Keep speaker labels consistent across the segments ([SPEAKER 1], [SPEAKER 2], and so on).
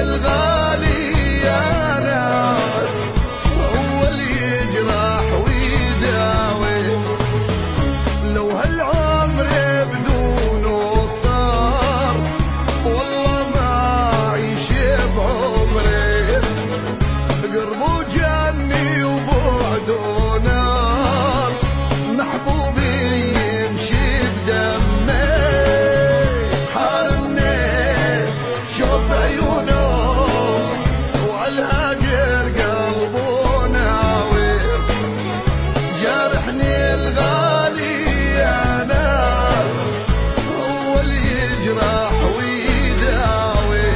[SPEAKER 1] الغالي يا ناس هو اللي يجرح ويداوي. لو هالعمر بدونه صار والله ما أعيش بعمري. قربه جني وبعده نار، محبوبي يمشي بدمي. حارمني شوف عيونه وعالهاجر قلبه ناوي. جارحني الغالي يا ناس هو اللي يجرح ويداوي.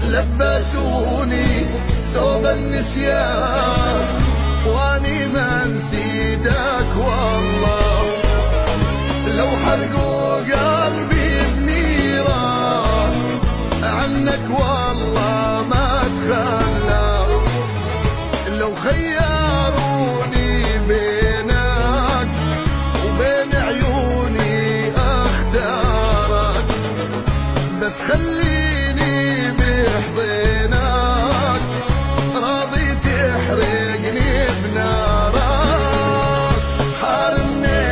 [SPEAKER 1] لبسوني ثوب النسيان واني ما نسيتك والله. لو حرقوا قلبي بنيران عنك والله ما اتخلى. لو خيروني بينك وبين عيوني اختارك، بس خليني بحضنك راضي تحرقني بنارك. حارمني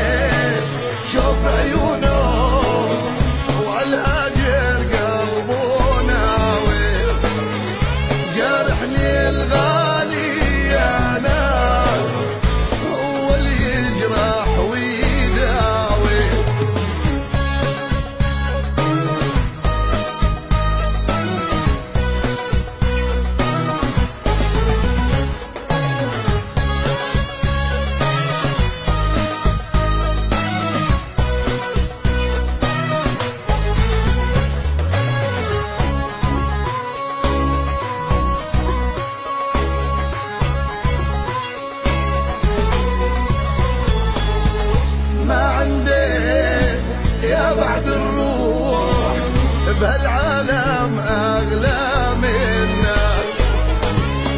[SPEAKER 1] شوف عيونه وعالهاجر قلبه ناوي. جارحني الغالي يا ناس هو اللي يجرح ويداوي. ما عندي يا بعد الروح بهالعالم أغلى منك.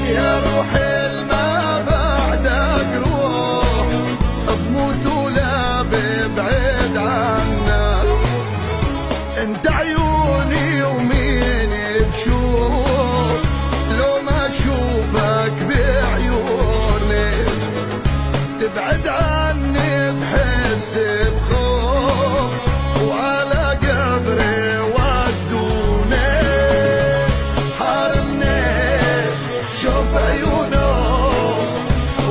[SPEAKER 1] يا روحي الما بعدك روح بموت ولا ببعد عنك. انت عيوني ومين بشوف لو ما اشوفك بعيوني. تبعد عني بحس بخوف وعلى قبري ودوني. حارمني شوف عيونه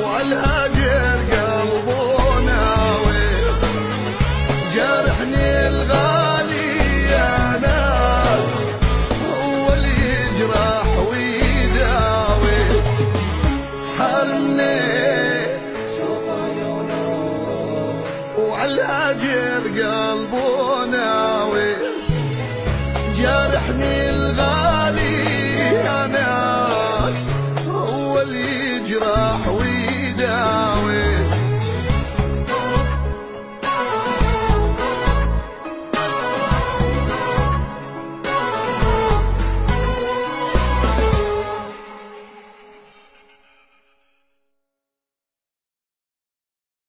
[SPEAKER 1] وعالهاجر قلبه ناوي. جارحني الغالي يا ناس هو اللي يجرح ويداوي. حارمني وعالهاجر قلبه ناوي. جارحني الغالي يا ناس هو اللي يجرح